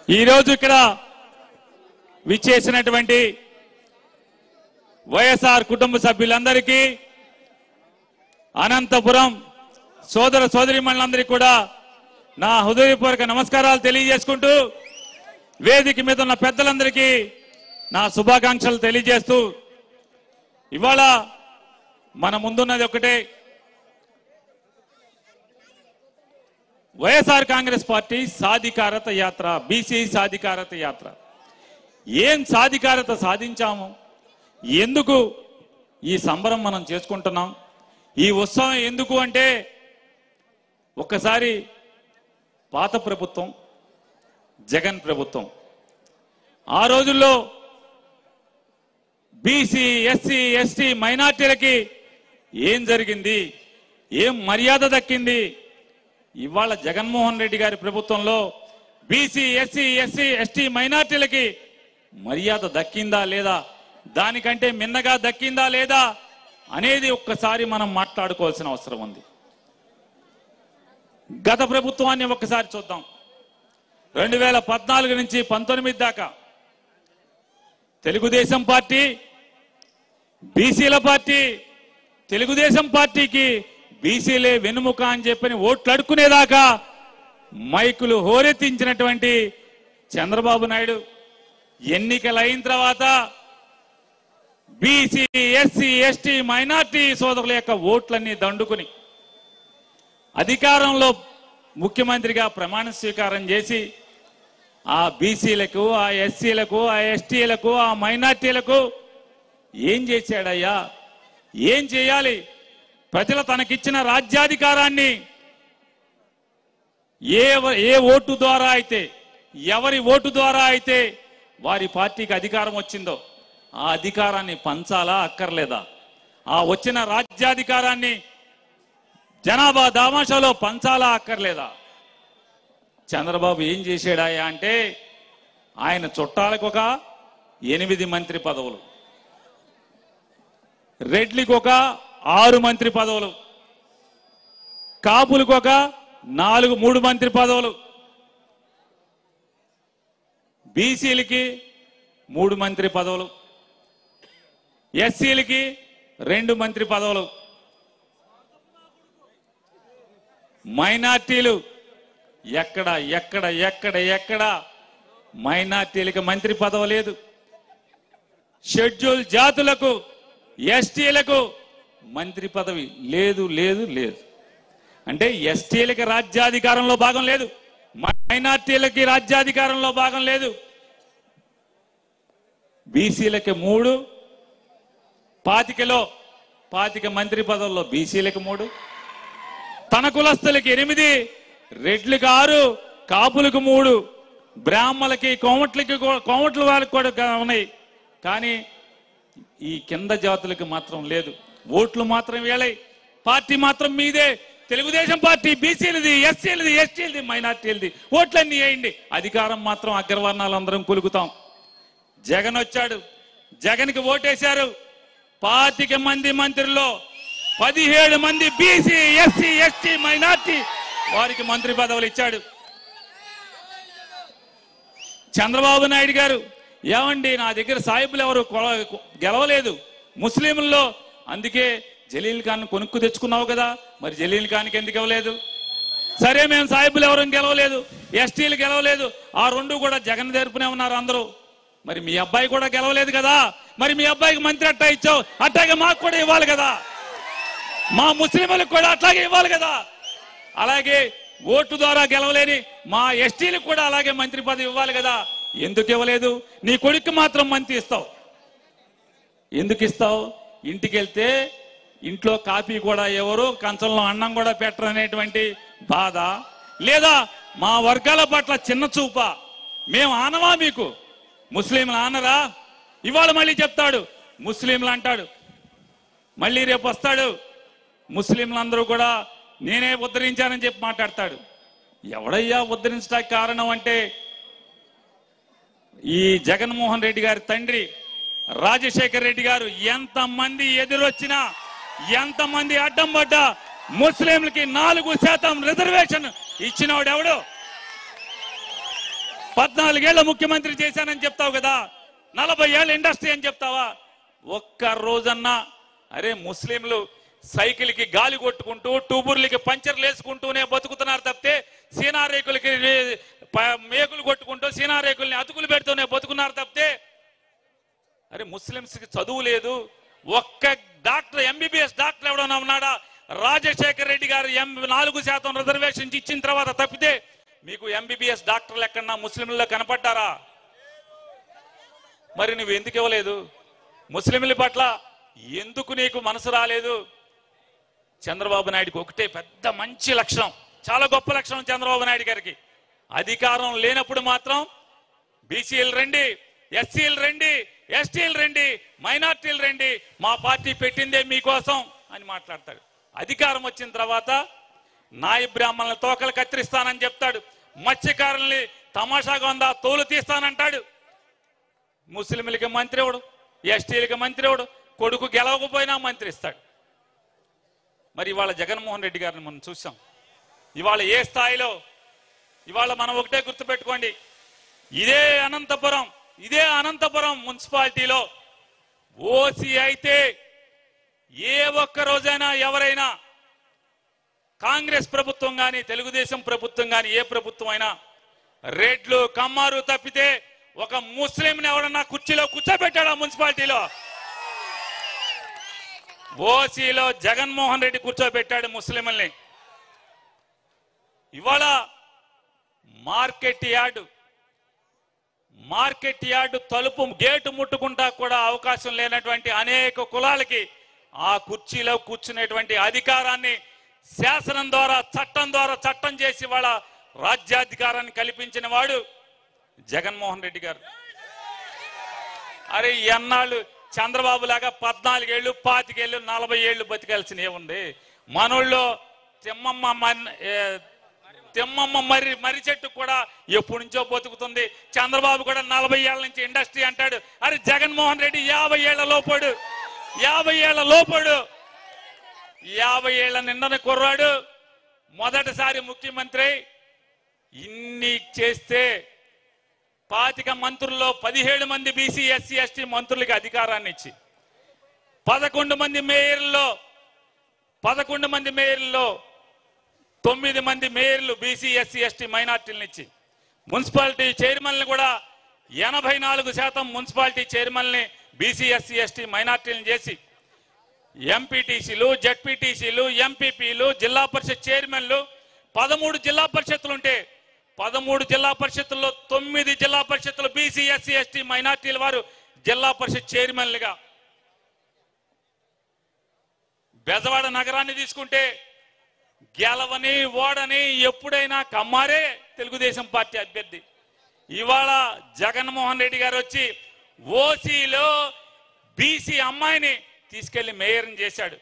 ఈ రోజు ఇక్కడ విచ్చేసినటువంటి వైఎస్ఆర్ కుటుంబ సభ్యులందరికీ అనంతపురం సోదర సోదరీమణులందరికీ కూడా నా హృదయపూర్వక నమస్కారాలు తెలియజేసుకుంటూ వేదిక మీద ఉన్న పెద్దలందరికీ నా శుభాకాంక్షలు తెలియజేస్తూ ఇవాళ మన ముందున్నది ఒకటే, వైఎస్ఆర్ కాంగ్రెస్ పార్టీ సాధికారత యాత్ర, బీసీ సాధికారత యాత్ర. ఏం సాధికారత సాధించాము, ఎందుకు ఈ సంబరం మనం చేసుకుంటున్నాం, ఈ ఉత్సవం ఎందుకు అంటే ఒక్కసారి పాత ప్రభుత్వం జగన్ ప్రభుత్వం ఆ రోజుల్లో బీసీ ఎస్సీ ఎస్టీ మైనార్టీలకి ఏం జరిగింది, ఏం మర్యాద దక్కింది, ఇవాళ జగన్మోహన్ రెడ్డి గారి ప్రభుత్వంలో బీసీ ఎస్సీ ఎస్టీ మైనార్టీలకి మర్యాద దక్కిందా లేదా, దానికంటే మిన్నగా దక్కిందా లేదా అనేది ఒక్కసారి మనం మాట్లాడుకోవాల్సిన అవసరం ఉంది. గత ప్రభుత్వాన్ని ఒక్కసారి చూద్దాం. 2014 నుంచి 19 దాకా తెలుగుదేశం పార్టీ, బీసీల పార్టీ, తెలుగుదేశం పార్టీకి బీసీలే వెన్నుముక అని చెప్పని ఓట్లు అడుక్కునేదాకా మైకులు హోరెత్తించినటువంటి చంద్రబాబు నాయుడు ఎన్నికలు అయిన తర్వాత బీసీ ఎస్సీ ఎస్టీ మైనార్టీ సోదరుల యొక్క ఓట్లన్నీ దండుకుని అధికారంలో ముఖ్యమంత్రిగా ప్రమాణ స్వీకారం చేసి ఆ బీసీలకు, ఆ ఎస్సీలకు, ఆ ఎస్టీలకు, ఆ మైనార్టీలకు ఏం చేశాడయ్యా, ఏం చేయాలి, ప్రజలు తనకిచ్చిన రాజ్యాధికారాన్ని ఏ ఓటు ద్వారా అయితే, ఎవరి ఓటు ద్వారా అయితే వారి పార్టీకి అధికారం వచ్చిందో ఆ అధికారాన్ని పంచాలా అక్కర్లేదా, ఆ వచ్చిన రాజ్యాధికారాన్ని జనాభా దామాషాలో పంచాలా అక్కర్లేదా. చంద్రబాబు ఏం చేశాడాయా అంటే ఆయన చుట్టాలకు ఒక 8 మంత్రి పదవులు, రెడ్లికి ఒక 6 మంత్రి పదవులు, కాపులకు ఒక 3 మంత్రి పదవులు, బీసీలకి 3 మంత్రి పదవులు, ఎస్సీలకి 2 మంత్రి పదవులు, మైనార్టీలు ఎక్కడ ఎక్కడ ఎక్కడ ఎక్కడ మైనార్టీలకు మంత్రి పదవి లేదు, షెడ్యూల్ జాతులకు ఎస్టీలకు మంత్రి పదవి లేదు లేదు లేదు. అంటే ఎస్టీలకి రాజ్యాధికారంలో భాగం లేదు, మైనార్టీలకి రాజ్యాధికారంలో భాగం లేదు, బీసీలకి 3, 25 మంత్రి పదవుల్లో బీసీలకి 3, తన కులస్తులకి 8, రెడ్లకు 6, కాపులకు 3, బ్రాహ్మలకి కోమట్ల వాళ్ళకి కూడా ఉన్నాయి. కానీ ఈ కింద జాతులకు మాత్రం లేదు. ఓట్లు మాత్రం వేళై, పార్టీ మాత్రం మీదే, తెలుగుదేశం పార్టీ బీసీలది, ఎస్సీలది, ఎస్టీలది, మైనార్టీలది, ఓట్లన్నీ వేయండి, అధికారం మాత్రం అగ్రవర్ణాలందరం కొలుకుతాం. జగన్ వచ్చాడు, జగన్కి ఓటేశారు. 25 మంది మంత్రుల్లో 17 మంది బీసీ ఎస్సీ ఎస్టీ మైనార్టీ వారికి మంత్రి పదవులు ఇచ్చాడు. చంద్రబాబు నాయుడు గారు ఏమండి నా దగ్గర సాయిబులు ఎవరు గెలవలేదు ముస్లింల్లో, అందుకే జలీల్ ఖాన్ కొనుక్కు తెచ్చుకున్నావు కదా, మరి జలీల్ ఖాన్కి ఎందుకు ఇవ్వలేదు? సరే మేము సాయిబులు ఎవరు గెలవలేదు, ఎస్టీలు గెలవలేదు, ఆ 2 కూడా జగన్ తరపునే ఉన్నారు అందరూ, మరి మీ అబ్బాయి కూడా గెలవలేదు కదా, మరి మీ అబ్బాయికి మంత్రి అట్టా ఇచ్చావు, అట్టాగే మాకు కూడా ఇవ్వాలి కదా, మా ముస్లింలకు కూడా అట్లాగే ఇవ్వాలి కదా. అలాగే ఓటు ద్వారా గెలవలేని మా ఎస్టీలకు కూడా అలాగే మంత్రి పదవి ఇవ్వాలి కదా, ఎందుకు ఇవ్వలేదు? నీ కొడుకు మాత్రం మంత్రి ఇస్తావు, ఎందుకు ఇస్తావు? ఇంటికి వెళ్తే ఇంట్లో కాఫీ కూడా ఎవరు, కంచంలో అన్నం కూడా పెట్టరనేటువంటి బాధ, లేదా మా వర్గాల పట్ల చిన్న చూప, మేము ఆనవా మీకు? ముస్లింలు ఆనరా? ఇవాళ మళ్ళీ చెప్తాడు ముస్లింలు అంటాడు, మళ్ళీ రేపు వస్తాడు ముస్లింలందరూ కూడా నేనే ఉద్ధరించానని చెప్పి మాట్లాడతాడు. ఎవడయ్యా ఉద్ధరించడానికి కారణం అంటే ఈ జగన్మోహన్ రెడ్డి గారి తండ్రి రాజశేఖర్ రెడ్డి గారు ఎంతమంది ఎదురొచ్చినా, ఎంతమంది అడ్డం పడ్డా ముస్లింలకి 4% రిజర్వేషన్ ఇచ్చినవాడు ఎవడు? 14 ఏళ్ల ముఖ్యమంత్రి చేశానని చెప్తావు కదా, 40 ఏళ్ల ఇండస్ట్రీ అని చెప్తావా? ఒక్క రోజన్నా అరే ముస్లింలు సైకిల్ కి గాలి కొట్టుకుంటూ టూబుర్లకి పంచర్లు వేసుకుంటూనే బతుకుతున్నారు తప్పితే సీనారేకులకి మేకులు కొట్టుకుంటూ సీనారేకుల్ని అతుకులు పెడుతూనే బతుకున్నారు తప్పితే అరే ముస్లింస్ కి చదువు లేదు. ఒక్క డాక్టర్ ఎంబీబీఎస్ డాక్టర్ ఎవడన్నా ఉన్నాడా? రాజశేఖర్ రెడ్డి గారు 4% రిజర్వేషన్ ఇచ్చిన తర్వాత తప్పితే మీకు ఎంబీబీఎస్ డాక్టర్లు ఎక్కడన్నా ముస్లింల్లో కనపడ్డారా? మరి నువ్వు ఎందుకు ఇవ్వలేదు? ముస్లింల పట్ల ఎందుకు నీకు మనసు రాలేదు? చంద్రబాబు నాయుడుకి ఒకటే పెద్ద మంచి లక్షణం, చాలా గొప్ప లక్షణం చంద్రబాబు నాయుడు గారికి. అధికారం లేనప్పుడు మాత్రం బీసీలు రండి, ఎస్సీలు రండి, ఎస్టీలు రండి, మైనార్టీలు రండి, మా పార్టీ పెట్టిందే మీకోసం అని మాట్లాడతాడు. అధికారం వచ్చిన తర్వాత నాయి బ్రాహ్మణుల తోకలు కత్తిరిస్తానని చెప్తాడు, మత్స్యకారుల్ని తమాషాగా ఉందా తోలు తీస్తానంటాడు. ముస్లింలకి మంత్రి ఎవడు, ఎస్టీలకి మంత్రి ఎవడు, కొడుకు గెలవకపోయినా మంత్రి ఇస్తాడు. మరి ఇవాళ జగన్మోహన్ రెడ్డి గారిని మనం చూసాం. ఇవాళ ఏ స్థాయిలో, ఇవాళ మనం ఒకటే గుర్తుపెట్టుకోండి, ఇదే అనంతపురం మున్సిపాలిటీలో ఓసీ అయితే ఏ ఒక్క రోజైనా ఎవరైనా కాంగ్రెస్ ప్రభుత్వం కానీ తెలుగుదేశం ప్రభుత్వం కానీ ఏ ప్రభుత్వం అయినా రెడ్లు కమ్మారు తప్పితే ఒక ముస్లింని ఎవరన్నా కుర్చీలో కూర్చోబెట్టాడు ఆ మున్సిపాలిటీలో? ఓసీలో జగన్మోహన్ రెడ్డి కూర్చోబెట్టాడు ముస్లింల్ని. ఇవాళ మార్కెట్ యార్డు తలుపు గేటు ముట్టుకుంటా కూడా అవకాశం లేనటువంటి అనేక కులాలకి ఆ కుర్చీలో కూర్చునేటువంటి అధికారాన్ని శాసనం ద్వారా చట్టం చేసి వాళ్ళ రాజ్యాధికారాన్ని కల్పించిన వాడు జగన్మోహన్ రెడ్డి గారు. అరే ఎన్నాళ్ళు చంద్రబాబు లాగా 14 ఏళ్ళు 25 ఏళ్ళు 40 ఏళ్ళు బతికాల్సిన ఏముంది? మనోళ్ళు తిమ్మమ్మ మర్రి చెట్టు కూడా ఎప్పటి నుంచో బతుకుతుంది. చంద్రబాబు కూడా 40 ఏళ్ల నుంచి ఇండస్ట్రీ అంటాడు. అరే జగన్మోహన్ రెడ్డి 50 ఏళ్ల లోపడు, 50 ఏళ్ల నిండని కుర్రాడు, మొదటిసారి ముఖ్యమంత్రి. ఇన్ని చేస్తే 25 మంత్రుల్లో 17 మంది బీసీ ఎస్సీ ఎస్టీ మంత్రులకి అధికారాన్ని ఇచ్చి 11 మంది మేయర్లో 9 మంది మేయర్లు బీసీ ఎస్సీ ఎస్టీ మైనార్టీలను ఇచ్చి మున్సిపాలిటీ చైర్మన్లు కూడా 84% మున్సిపాలిటీ చైర్మన్ని బీసీ ఎస్సీ ఎస్టీ మైనార్టీలను చేసి ఎంపీటీసీలు, జెడ్పీటీసీలు, ఎంపీపీలు, జిల్లా పరిషత్ చైర్మన్లు 13 జిల్లా పరిషత్తులుంటే 13 జిల్లా పరిషత్తుల్లో 9 జిల్లా పరిషత్తులు బీసీ ఎస్సీ ఎస్టీ మైనార్టీల వారు జిల్లా పరిషత్ చైర్మన్లుగా. బెజవాడ నగరాన్ని తీసుకుంటే గెలవని ఓడని ఎప్పుడైనా కమ్మారే తెలుగుదేశం పార్టీ అభ్యర్థి. ఇవాళ జగన్మోహన్ రెడ్డి గారు వచ్చి ఓసీలో బీసీ అమ్మాయిని తీసుకెళ్లి మేయర్ని చేశాడు.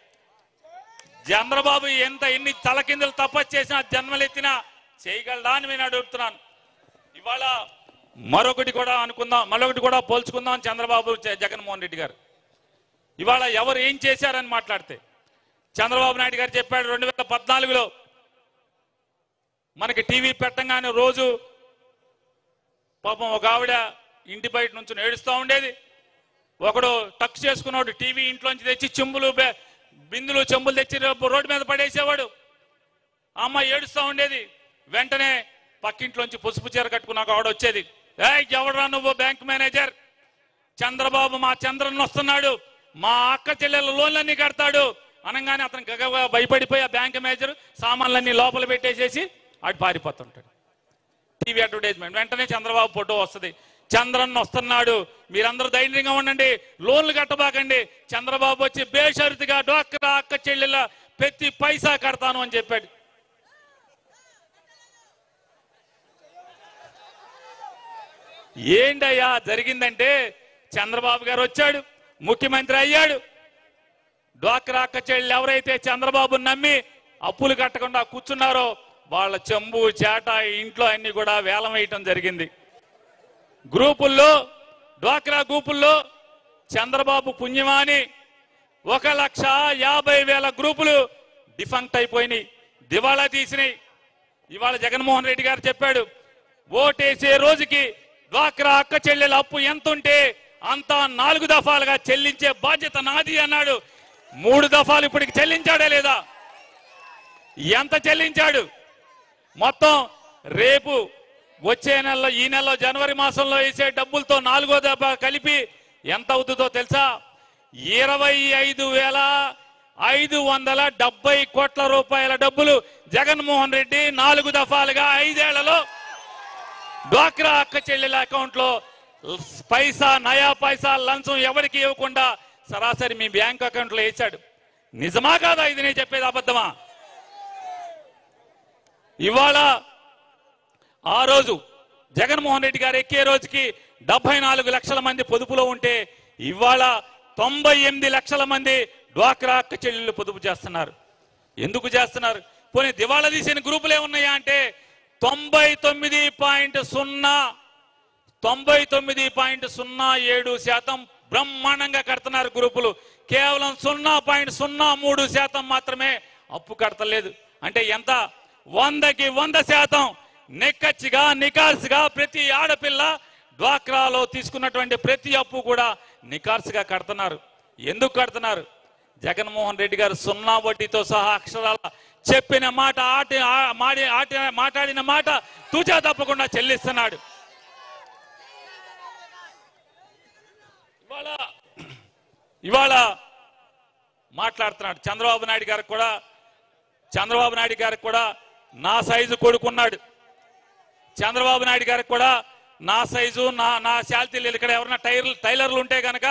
చంద్రబాబు ఎన్ని తలకిందులు తపస్సు చేసినా జన్మలెత్తినా చేయగలడా అని నేను అడుగుతున్నాను. ఇవాళ మరొకటి కూడా పోల్చుకుందాం. చంద్రబాబు జగన్మోహన్ రెడ్డి గారు ఇవాళ ఎవరు ఏం చేశారని మాట్లాడితే చంద్రబాబు నాయుడు గారు చెప్పాడు 2014లో మనకి టీవీ పెట్టంగానే రోజు పాపం ఒక ఆవిడ ఇంటి బయట నుంచి ఏడుస్తూ ఉండేది. ఒకడు టక్ చేసుకున్నాడు, టీవీ ఇంట్లోంచి తెచ్చి బిందులు చెంబులు తెచ్చి రోడ్డు మీద పడేసేవాడు. అమ్మాయి ఏడుస్తూ ఉండేది. వెంటనే పక్కింట్లోంచి పసుపు చీర కట్టుకున్నాక ఆవిడ వచ్చేది, ఎవడరా నువ్వు? బ్యాంక్ మేనేజర్ చంద్రబాబు మా చంద్రన్ వస్తున్నాడు, మా అక్క చెల్లెల లోన్లన్నీ కడతాడు అనగానే అతను గగగా భయపడిపోయి ఆ బ్యాంక్ మేనేజర్ సామాన్లన్నీ లోపల పెట్టేసేసి అటు పారిపోతుంటాడు. టీవీ అడ్వర్టైజ్మెంట్ వెంటనే చంద్రబాబు ఫోటో వస్తుంది, చంద్రన్ వస్తున్నాడు, మీరందరూ ధైర్యంగా ఉండండి, లోన్లు కట్టబాకండి. చంద్రబాబు వచ్చి బేషరతుగా డ్వాక్రా అక్క చెల్లెల ప్రతి పైసా కడతాను అని చెప్పాడు. ఏంటయ్యా జరిగిందంటే చంద్రబాబు గారు వచ్చాడు, ముఖ్యమంత్రి అయ్యాడు. డ్వాక్రా అక్క చెల్లెలు ఎవరైతే చంద్రబాబు నమ్మి అప్పులు కట్టకుండా కూర్చున్నారో వాళ్ళ చెంబు చేట ఇంట్లో అన్ని కూడా వేలం వేయటం జరిగింది. గ్రూపుల్లో డ్వాక్రా గ్రూపుల్లో చంద్రబాబు పుణ్యమాని 1,50,000 గ్రూపులు డిఫంక్ట్ అయిపోయినాయి, దివాళా తీసినాయి. ఇవాళ జగన్మోహన్ రెడ్డి గారు చెప్పాడు ఓటేసే రోజుకి డ్వాక్రా అక్క చెల్లెల అప్పు ఎంత ఉంటే అంతా 4 దఫాలుగా చెల్లించే బాధ్యత నాది అన్నాడు. 3 దఫాలు ఇప్పటికి చెల్లించాడా లేదా? ఎంత చెల్లించాడు? మొత్తం రేపు వచ్చే నెలలో ఈ నెలలో జనవరి మాసంలో వేసే డబ్బులతో 4వ దఫా కలిపి ఎంత అవుతుందో తెలుసా? 25,570 కోట్ల రూపాయల డబ్బులు జగన్మోహన్ రెడ్డి 4 దఫాలుగా 5 ఏళ్లలో డ్వాక్రా అక్క చెల్లెల అకౌంట్ లో పైసా నయా పైసా లంచం ఎవరికి ఇవ్వకుండా సరాసరి మీ బ్యాంక్ అకౌంట్ లో వేశాడు. నిజమా కాదా? ఇది నేను చెప్పేది అబద్ధమా? ఇవాళ ఆ రోజు జగన్మోహన్ రెడ్డి గారు ఎక్కే రోజుకి 74 లక్షల మంది పొదుపులో ఉంటే ఇవాళ 98 లక్షల మంది డ్వాక్రా అక్క చెల్లెళ్ళు పొదుపు చేస్తున్నారు. ఎందుకు చేస్తున్నారు? పోనీ దివాళా తీసిన గ్రూపులు ఏమున్నాయా అంటే 99.07% బ్రహ్మాండంగా కడుతున్నారు గ్రూపులు. కేవలం 0.03% మాత్రమే అప్పు కడతలేదు. అంటే ఎంత? 100కి 100% నిక్కచ్చిగా నికార్సుగా ప్రతి ఆడపిల్ల డ్వాక్రాలో తీసుకున్నటువంటి ప్రతి అప్పు కూడా నికార్సుగా కడుతున్నారు. ఎందుకు కడుతున్నారు? జగన్మోహన్ రెడ్డి గారు 0 వడ్డీతో సహా అక్షరాల చెప్పిన మాట మాట్లాడిన మాట తూచా తప్పకుండా చెల్లిస్తున్నాడు. ఇవాళ మాట్లాడుతున్నాడు. చంద్రబాబు నాయుడు గారికి కూడా నా సైజు కొడుకున్నాడు. చంద్రబాబు నాయుడు గారికి కూడా నా సైజు నా శాల్తీలు ఇక్కడ ఎవరైనా టైలర్లు ఉంటే గనక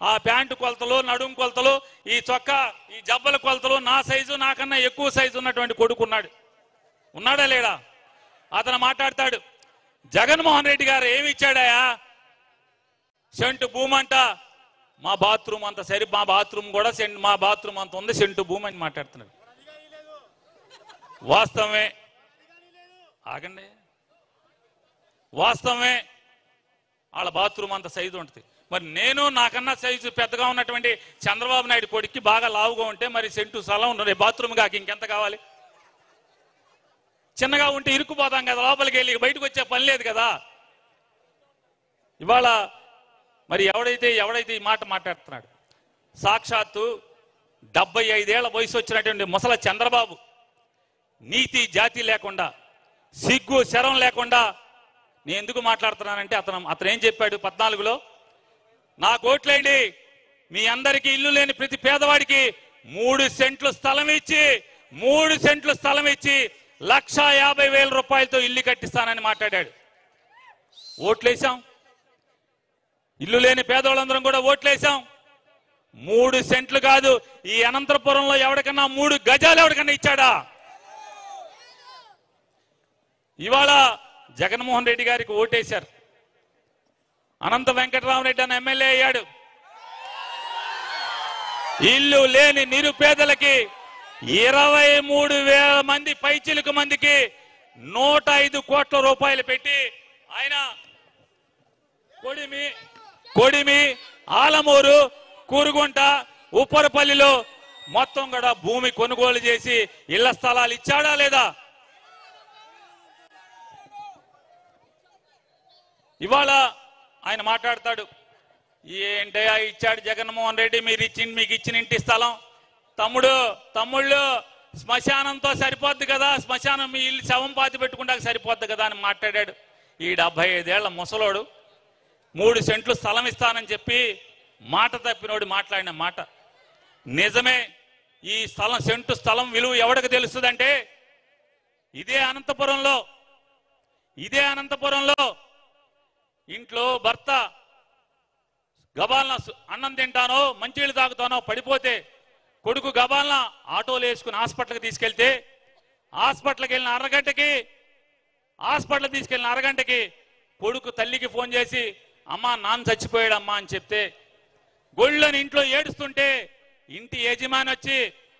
ఆ ప్యాంటు కొలతలు, నడుము కొలతలు, ఈ చొక్కా ఈ జబ్బల కొలతలు నా సైజు నాకన్నా ఎక్కువ సైజు ఉన్నటువంటి కొడుకున్నాడు. ఉన్నాడా లేడా? అతను మాట్లాడతాడు. జగన్మోహన్ రెడ్డి గారు ఏమి ఇచ్చాడయా? సెంటు భూమి అంట. మా బాత్రూమ్ అంత సరి, మా బాత్రూమ్ కూడా మా బాత్రూమ్ అంత ఉంది, సెంటు భూమి అని మాట్లాడుతున్నాడు. వాస్తవమే, ఆగండి, వాస్తవమే వాళ్ళ బాత్రూమ్ అంత సైజు ఉంటుంది. మరి నేను నాకన్నా సైజు పెద్దగా ఉన్నటువంటి చంద్రబాబు నాయుడు కొడుక్కి బాగా లావుగా ఉంటే మరి సెంటు స్థలం ఉంటుంది, బాత్రూమ్ కాక ఇంకెంత కావాలి? చిన్నగా ఉంటే ఇరుక్కుపోతాం కదా, లోపలికి వెళ్ళి బయటకు వచ్చే పని లేదు కదా. ఇవాళ మరి ఎవడైతే ఈ మాట మాట్లాడుతున్నాడు, సాక్షాత్తు 75 ఏళ్ల వయసు వచ్చినటువంటి ముసల చంద్రబాబు నీతి జాతి లేకుండా, సిగ్గు శరం లేకుండా నేను ఎందుకు మాట్లాడుతున్నానంటే అతను ఏం చెప్పాడు 14లో? నాకు ఓట్లేండి, మీ అందరికీ ఇల్లు లేని ప్రతి పేదవాడికి 3 సెంట్లు స్థలం ఇచ్చి 1,50,000 రూపాయలతో ఇల్లు కట్టిస్తానని మాట్లాడాడు. ఓట్లేసాం, ఇల్లు లేని పేదవాళ్ళందరం కూడా ఓట్లేసాం. 3 సెంట్లు కాదు, ఈ అనంతపురంలో ఎవరికన్నా 3 గజాలు ఎవరికన్నా ఇచ్చాడా? ఇవాళ జగన్మోహన్ రెడ్డి గారికి ఓటేశారు. అనంత వెంకటరామరెడ్డి అని ఎమ్మెల్యే అయ్యాడు. ఇల్లు లేని నిరుపేదలకి 23,000 మంది పైచిలుక మందికి 105 కోట్ల రూపాయలు పెట్టి ఆయన కొడిమి, ఆలమూరు, కూరుగుంట, ఉప్పరపల్లిలో మొత్తం కూడా భూమి కొనుగోలు చేసి ఇళ్ల స్థలాలు ఇచ్చాడా లేదా? ఇవాళ ఆయన మాట్లాడతాడు, ఏంటయ్యా ఇచ్చాడు జగన్మోహన్ రెడ్డి, మీకు ఇచ్చిన ఇంటి స్థలం తమ్ముళ్ళు శ్మశానంతో సరిపోద్ది కదా, శ్మశానం మీ ఇల్లు శవం పాతి పెట్టుకుంటా సరిపోద్ది కదా అని మాట్లాడాడు. ఈ 75 ఏళ్ల ముసలోడు 3 సెంట్లు స్థలం ఇస్తానని చెప్పి మాట తప్పినోడు మాట్లాడిన మాట నిజమే. ఈ సెంటు స్థలం విలువ ఎవరికి తెలుస్తుందంటే ఇదే అనంతపురంలో ఇంట్లో భర్త గబాలన అన్నం తింటానో మంచినీళ్ళు తాగుతానో పడిపోతే కొడుకు గబాలన ఆటోలు వేసుకుని హాస్పిటల్కి తీసుకెళ్తే హాస్పిటల్కి తీసుకెళ్ళిన అరగంటకి కొడుకు తల్లికి ఫోన్ చేసి అమ్మా నాన్న చచ్చిపోయాడమ్మా అని చెప్తే గొళ్ళని ఇంట్లో ఏడుస్తుంటే ఇంటి యజమాని వచ్చి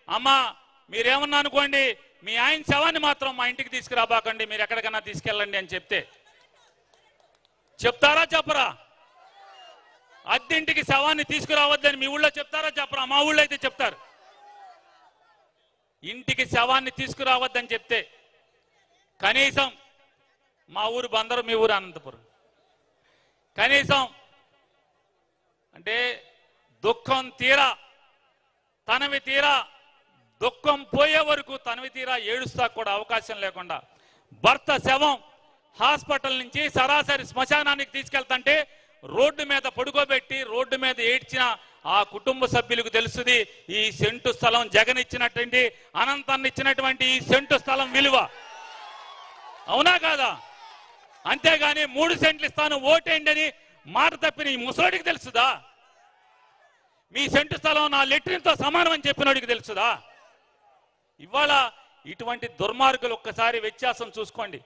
అమ్మా మీరేమన్నా అనుకోండి, మీ ఆయన శవాన్ని మాత్రం మా ఇంటికి తీసుకురాబాకండి, మీరు ఎక్కడికన్నా తీసుకెళ్ళండి అని చెప్తారా చెప్పరా? అద్దెంటికి శవాన్ని తీసుకురావద్దని మీ ఊళ్ళో చెప్తారా చెప్పరా? మా ఊళ్ళో అయితే చెప్తారు. ఇంటికి శవాన్ని తీసుకురావద్దని చెప్తే కనీసం మా ఊరు బందరు, మీ ఊరు అనంతపురం. కనీసం అంటే దుఃఖం తీరా తనవి తీరా, దుఃఖం పోయే వరకు తనవి తీరా ఏడుస్తా కూడా అవకాశం లేకుండా భర్త శవం హాస్పిటల్ నుంచి సరాసరి శ్మశానానికి తీసుకెళ్తుంటే రోడ్డు మీద పడుకోబెట్టి రోడ్డు మీద ఏడ్చిన ఆ కుటుంబ సభ్యులకు తెలుస్తుంది ఈ సెంటు స్థలం జగన్ ఇచ్చినటువంటి, అనంతాన్ని ఇచ్చినటువంటి ఈ సెంటు స్థలం విలువ. అవునా కాదా? అంతేగాని 3 సెంట్లు ఇస్తాను ఓటేయండి అని మాట తప్పిన ఈ ముసలోడికి తెలుసుదా? మీ సెంటు స్థలం నా లెట్రిన్తో సమానం అని చెప్పినోడికి తెలుసుదా? ఇవాళ ఇటువంటి దుర్మార్గులు ఒక్కసారి వ్యత్యాసం చూసుకోండి.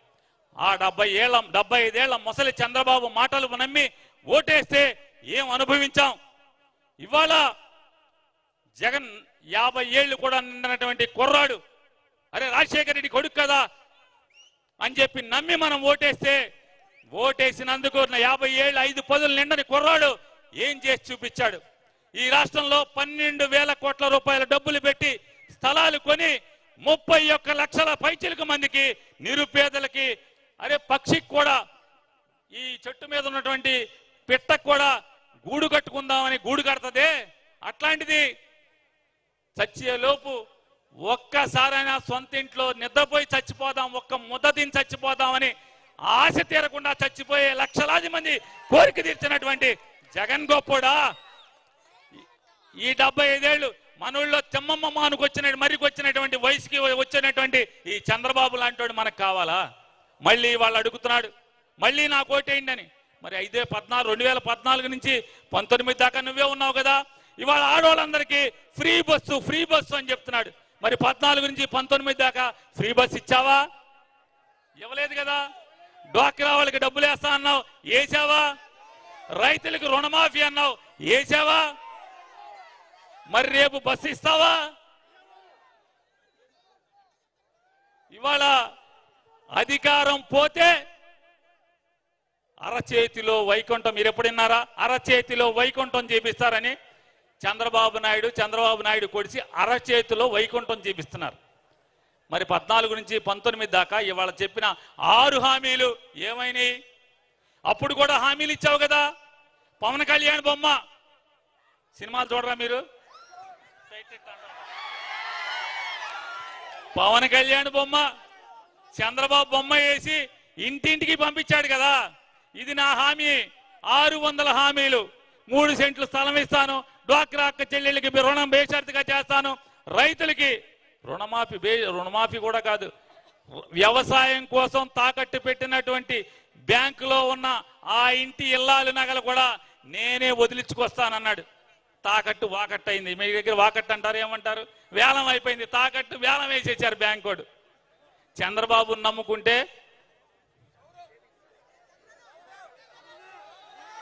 ఆ 75 ఏళ్ల ముసలి చంద్రబాబు మాటలు నమ్మి ఓటేస్తే ఏం అనుభవించాం. ఇవాళ జగన్ 50 ఏళ్ళు కూడా నిండినటువంటి కుర్రాడు, అరే రాజశేఖర రెడ్డి కొడుకు కదా అని చెప్పి నమ్మి మనం ఓటేస్తే, ఓటేసినందుకు 50 ఏళ్ళు 5 పదులు నిండని కుర్రాడు ఏం చేసి చూపించాడు. ఈ రాష్ట్రంలో 12,000 కోట్ల రూపాయల డబ్బులు పెట్టి స్థలాలు కొని 31 లక్షల పైచిలకు మందికి నిరుపేదలకి, అరే పక్షికి కూడా, ఈ చెట్టు మీద ఉన్నటువంటి పిట్టకు కూడా గూడు కట్టుకుందామని గూడు కడుతుందే, అట్లాంటిది చచ్చేలోపు ఒక్కసారైనా సొంత ఇంట్లో నిద్రపోయి చచ్చిపోదాం, ఒక్క ముద్ద తిని చచ్చిపోదామని ఆశ తీరకుండా చచ్చిపోయే లక్షలాది మంది కోరిక తీర్చినటువంటి జగన్ గొప్పోడా? ఈ 75 ఏళ్ళు మనూళ్ళో తెమ్మమ్మ మానుకొచ్చిన మరికొచ్చినటువంటి వయసుకి వచ్చినటువంటి ఈ చంద్రబాబు లాంటి మనకు కావాలా? మళ్ళీ వాళ్ళు అడుగుతున్నాడు మళ్ళీ నాకు ఓటేయండి అని. మరి 2014 నుంచి 19 దాకా నువ్వే ఉన్నావు కదా. ఇవాళ ఆడవాళ్ళందరికీ ఫ్రీ బస్సు అని చెప్తున్నాడు. మరి 14 నుంచి 19 దాకా ఫ్రీ బస్సు ఇచ్చావా? ఇవ్వలేదు కదా. డ్వాక్రా వాళ్ళకి డబ్బులు వేస్తా అన్నావు, వేసావా? రైతులకు రుణమాఫీ అన్నావు, వేసావా? మరి రేపు బస్సు ఇస్తావా? ఇవాళ అధికారం పోతే అరచేతిలో వైకుంఠం, మీరు ఎప్పుడున్నారా? అరచేతిలో వైకుంఠం చేపిస్తారని చంద్రబాబు నాయుడు కొడిసి అరచేతిలో వైకుంఠం చేపిస్తున్నారు. మరి 14 నుంచి 19 దాకా ఇవాళ చెప్పిన 6 హామీలు ఏమైనాయి? అప్పుడు కూడా హామీలు ఇచ్చావు కదా. పవన్ కళ్యాణ్ బొమ్మ, సినిమాలు చూడరా మీరు? పవన్ కళ్యాణ్ బొమ్మ, చంద్రబాబు బొమ్మ వేసి ఇంటింటికి పంపించాడు కదా. ఇది నా హామీ, 600 హామీలు, 3 సెంట్లు స్థలం ఇస్తాను, డ్వాక్రా అక్క చెల్లెళ్ళకి రుణం బేషరతుగా చేస్తాను, రైతులకి రుణమాఫీ కూడా కాదు, వ్యవసాయం కోసం తాకట్టు పెట్టినటువంటి బ్యాంకులో ఉన్న ఆ ఇంటి ఇల్లాలు నగలు కూడా నేనే వదిలించుకొస్తానన్నాడు. తాకట్టు వాకట్టు అయింది. మీ దగ్గర వాకట్టు అంటారు, ఏమంటారు? వేలం అయిపోయింది. తాకట్టు వేలం వేసేసారు బ్యాంకోడు. చంద్రబాబు నమ్ముకుంటే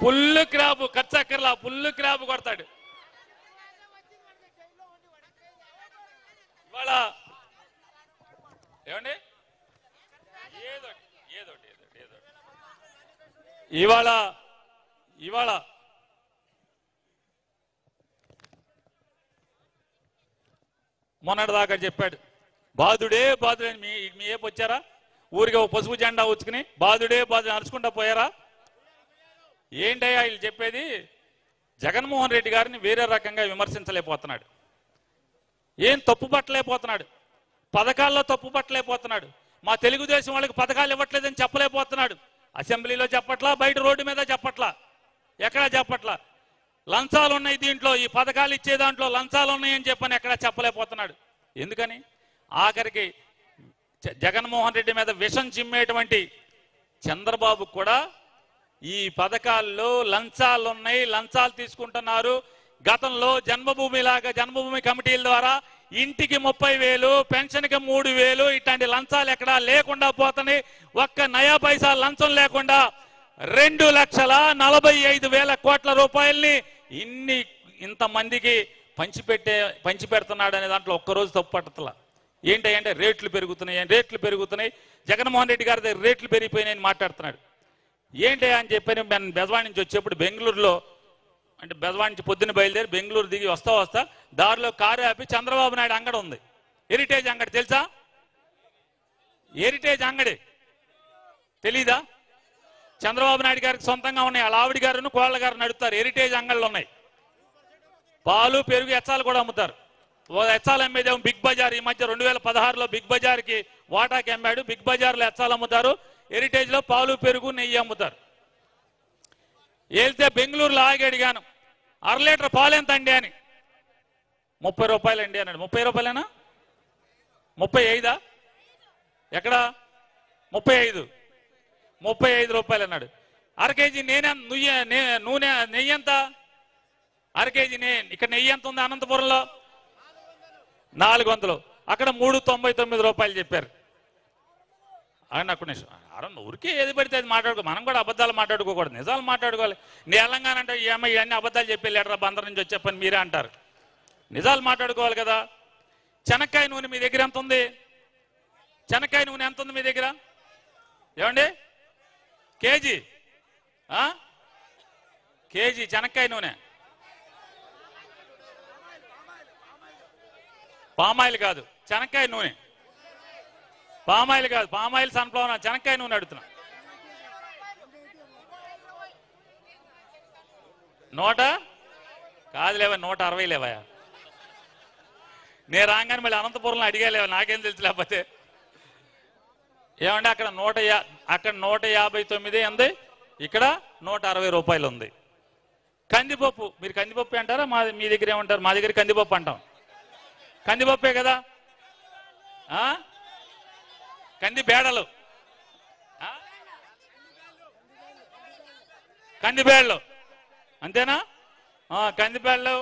పుల్లు క్రాబు, ఖర్చక్కర్లా, పుల్లు క్రాబు కొడతాడు. ఇవాళ ఏమండి ఏదోటి ఇవాళ మొన్నటిదాకా చెప్పాడు బాధుడే అని. మీ ఏపు వచ్చారా? ఊరికి ఒక పసుపు జెండా ఉచ్చుకుని బాధుడే అరుచుకుంటా పోయారా? ఏంటయ్యా వీళ్ళు చెప్పేది? జగన్మోహన్ రెడ్డి గారిని వేరే రకంగా విమర్శించలేకపోతున్నాడు, ఏం తప్పు పట్టలేకపోతున్నాడు, పథకాల్లో తప్పు పట్టలేకపోతున్నాడు, మా తెలుగుదేశం వాళ్ళకి పథకాలు ఇవ్వట్లేదని చెప్పలేకపోతున్నాడు. అసెంబ్లీలో చెప్పట్లా, బయట రోడ్డు మీద చెప్పట్లా, ఎక్కడా చెప్పట్లా. లంచాలు ఉన్నాయి దీంట్లో, ఈ పథకాలు ఇచ్చే దాంట్లో లంచాలు ఉన్నాయని చెప్పని ఎక్కడా చెప్పలేకపోతున్నాడు. ఎందుకని? ఆఖరికి జగన్మోహన్ రెడ్డి మీద విషం చిమ్మేటువంటి చంద్రబాబు కూడా ఈ పథకాల్లో లంచాలు ఉన్నాయి, లంచాలు తీసుకుంటున్నారు. గతంలో జన్మభూమి కమిటీల ద్వారా ఇంటికి 30,000, పెన్షన్కి 3,000 ఇట్లాంటి లంచాలు ఎక్కడా లేకుండా పోతున్నాయి. ఒక్క నయా పైసా లంచం లేకుండా 2,45,000 కోట్ల రూపాయల్ని ఇంతమందికి పంచిపెడుతున్నాడు అనే దాంట్లో ఒక్కరోజు తప్పు పట్టట్లా. ఏంటంటే రేట్లు పెరుగుతున్నాయి, జగన్మోహన్ రెడ్డి గారి దగ్గర రేట్లు పెరిగిపోయినాయని మాట్లాడుతున్నాడు. ఏంటి అని చెప్పని నేను బెజవాడ నుంచి వచ్చేప్పుడు బెంగళూరులో, అంటే బెజవాడ నుంచి పొద్దున్న బయలుదేరి బెంగళూరు దిగి వస్తా దారిలో కారు ఆపి చంద్రబాబు నాయుడు అంగడి ఉంది, హెరిటేజ్ అంగడి తెలుసా? హెరిటేజ్ అంగడి తెలీదా? చంద్రబాబు నాయుడు గారికి సొంతంగా ఉన్నాయి. వాళ్ళ ఆవిడ గారును కోళ్ళ గారు నడుపుతారు. హెరిటేజ్ అంగళ్ళు ఉన్నాయి. పాలు పెరుగు ఎచ్చాలు కూడా అమ్ముతారు. ఎచ్చాలు అమ్మేదేమో బిగ్ బజార్. ఈ మధ్య 2016లో బిగ్ బజార్కి వాటాకి అమ్మాడు. బిగ్ బజార్లో ఎచ్చాలు అమ్ముతారు. హెరిటేజ్లో పాలు పెరుగు నెయ్యి అమ్ముతారు. వెళ్తే బెంగళూరులో ఆగి అడిగాను, 1/2 లీటర్ పాలు ఎంత అండి అని. 30 రూపాయలు అండి అన్నాడు. 30 రూపాయలేనా? 35? ఎక్కడ? 35 రూపాయలు అన్నాడు. 1/2 కేజీ నూనె నెయ్యి ఎంత? 1/2 కేజీ ఇక్కడ నెయ్యి ఎంత ఉంది అనంతపురంలో? 400. అక్కడ 399 రూపాయలు చెప్పారు. అని అక్కడ ఊరికే ఏది పడితే అది మాట్లాడుకో. మనం కూడా అబద్ధాలు మాట్లాడుకోకూడదు, నిజాలు మాట్లాడుకోవాలి. తెలంగాణ అంటే ఇవన్నీ అబద్ధాలు చెప్పేళ్ళారా బందర్ నుంచి వచ్చే పని మీరే అంటారు. నిజాలు మాట్లాడుకోవాలి కదా. చెనక్కాయ నూనె మీ దగ్గర ఎంత ఉంది? చెనక్కాయ నూనె ఎంత ఉంది మీ దగ్గర? ఏమండి కేజీ? కేజీ చెనక్కాయ నూనె. పామాయిల్ కాదు, చెనక్కాయ నూనె. పామాయిల్ కాదు, పామాయిల్ సన్ఫ్లవర్, చెనక్కాయ నూనె అడుగుతున్నా. 100 కాదులేవా, 160 లేవా? నేను రాగానే మళ్ళీ అనంతపురంలో అడిగాలేవా, నాకేం తెలుసు. లేకపోతే ఏమంటే అక్కడ 159 ఉంది, ఇక్కడ 160 రూపాయలు ఉంది. కందిపప్పు, మీరు కందిపప్పు అంటారా? మీ దగ్గర ఏమంటారు? మా దగ్గర కందిపప్పు అంటాం. కందిపప్పే కదా. కంది బేడలు, కందిబేళ్ళు అంతేనా? కందిబేళ్ళు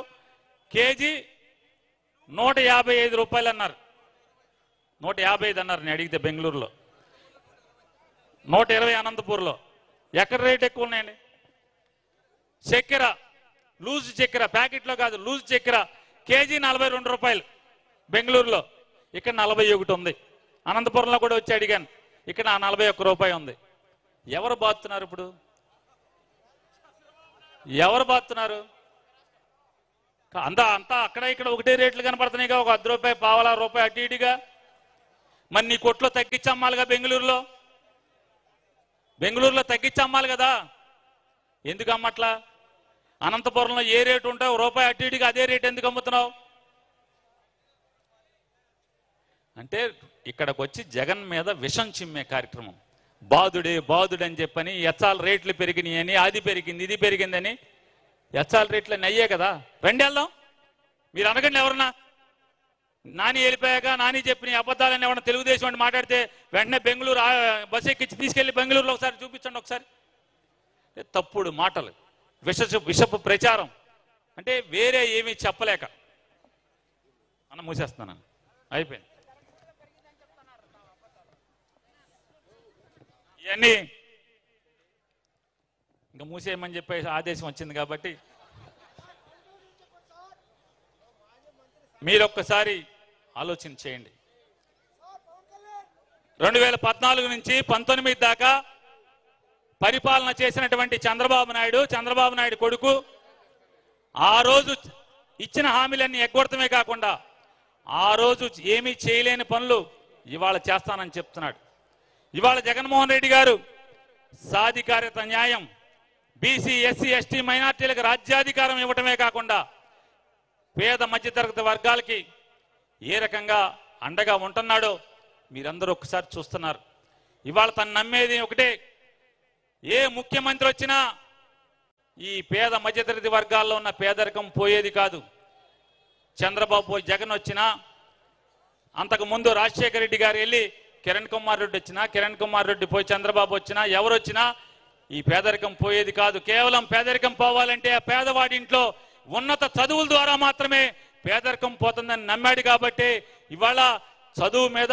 కేజీ 155 రూపాయలు అన్నారు. 155 అన్నారు నేను అడిగితే. బెంగళూరులో 120 అనంతపూర్లో. ఎక్కడ రేట్ ఎక్కువ ఉన్నాయండి? చక్కెర, లూజ్ చక్కెర, ప్యాకెట్లో కాదు, లూజ్ చక్కెర కేజీ 42 రూపాయలు బెంగళూరులో. ఇక్కడ 41 ఉంది. అనంతపురంలో కూడా వచ్చి అడిగాను, ఇక్కడ 41 రూపాయి ఉంది. ఎవరు బాతున్నారు ఇప్పుడు? ఎవరు బాతున్నారు? అంతా అక్కడ ఇక్కడ ఒకటే రేట్లు కనపడుతున్నాయిగా. ఒక 10 రూపాయి, పావలా రూపాయి అటు ఇటుగా. మరి నీ కొట్లో తగ్గించి అమ్మాలిగా. బెంగళూరులో తగ్గించి అమ్మాలి కదా. ఎందుకు అమ్మట్లా? అనంతపురంలో ఏ రేటు ఉంటావు, రూపాయి అటు ఇటుగా అదే రేటు ఎందుకు అమ్ముతున్నావు? అంటే ఇక్కడికి వచ్చి జగన్ మీద విషం చిమ్మే కార్యక్రమం. బాదుడే అని చెప్పని, ఎచ్చాల రేట్లు పెరిగినాయని, అది పెరిగింది ఇది పెరిగిందని. ఎచ్చాల రేట్లు అయ్యే కదా. రండి వెళ్దాం. మీరు అనకండి ఎవరన్నా. నాని వెళ్ళిపోయాక నాని చెప్పిన అబద్ధాలని ఎవరన్నా తెలుగుదేశం అని మాట్లాడితే వెంటనే బెంగళూరు బస్సు ఎక్కించి తీసుకెళ్లి బెంగళూరులో ఒకసారి చూపించండి. ఒకసారి తప్పుడు మాటలు, విషపు ప్రచారం. అంటే వేరే ఏమీ చెప్పలేక అన్న మూసేస్తున్నాను. అయిపోయింది. ఇవన్నీ ఇంకా మూసేయమని చెప్పేసి ఆదేశం వచ్చింది కాబట్టి మీరొక్కసారి ఆలోచన చేయండి. 2014 నుంచి 19 దాకా పరిపాలన చేసినటువంటి చంద్రబాబు నాయుడు కొడుకు ఆ రోజు ఇచ్చిన హామీలన్నీ ఎగ్గొడతమే కాకుండా ఆ రోజు ఏమీ చేయలేని పనులు ఇవాళ చేస్తానని చెప్తున్నాడు. ఇవాళ జగన్మోహన్ రెడ్డి గారు సాధికారత, న్యాయం, బీసీ, ఎస్సీ, ఎస్టీ, మైనార్టీలకు రాజ్యాధికారం ఇవ్వటమే కాకుండా పేద మధ్యతరగతి వర్గాలకి ఏ రకంగా అండగా ఉంటున్నాడో మీరందరూ ఒకసారి చూస్తున్నారు. ఇవాళ తను నమ్మేది ఒకటే, ఏ ముఖ్యమంత్రి వచ్చినా ఈ పేద మధ్యతరగతి వర్గాల్లో ఉన్న పేదరికం పోయేది కాదు. చంద్రబాబు జగన్ వచ్చినా, అంతకు ముందు రాజశేఖర రెడ్డి గారు వెళ్ళి కిరణ్ కుమార్ రెడ్డి వచ్చినా, కిరణ్ కుమార్ రెడ్డి పోయి చంద్రబాబు వచ్చినా, ఎవరు వచ్చినా ఈ పేదరికం పోయేది కాదు. కేవలం పేదరికం పోవాలంటే ఆ పేదవాడి ఇంట్లో ఉన్నత చదువుల ద్వారా మాత్రమే పేదరికం పోతుందని నమ్మాడు. కాబట్టి ఇవాళ చదువు మీద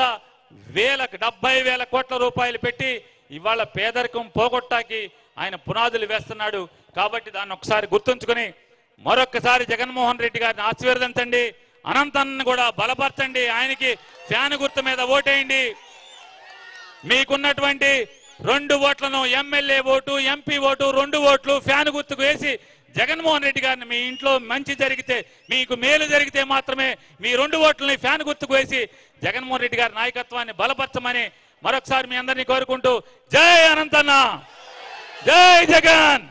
70,000 కోట్ల రూపాయలు పెట్టి ఇవాళ పేదరికం పోగొట్టాకి ఆయన పునాదులు వేస్తున్నాడు. కాబట్టి దాన్ని ఒకసారి గుర్తుంచుకొని మరొక్కసారి జగన్మోహన్ రెడ్డి గారిని ఆశీర్వదించండి. అనంతాన్ని కూడా బలపరచండి. ఆయనకి ఫ్యాన్ గుర్తు మీద ఓటేయండి. మీకున్నటువంటి 2 ఓట్లను, ఎమ్మెల్యే ఓటు, ఎంపీ ఓటు, 2 ఓట్లు ఫ్యాన్ గుర్తుకు వేసి జగన్మోహన్ రెడ్డి గారిని, మీ ఇంట్లో మంచి జరిగితే, మీకు మేలు జరిగితే మాత్రమే మీ 2 ఓట్లని ఫ్యాన్ గుర్తుకు వేసి జగన్మోహన్ రెడ్డి గారి నాయకత్వాన్ని బలపరచమని మరొకసారి మీ అందరినీ కోరుకుంటూ జై అనంతన్న, జై జగన్.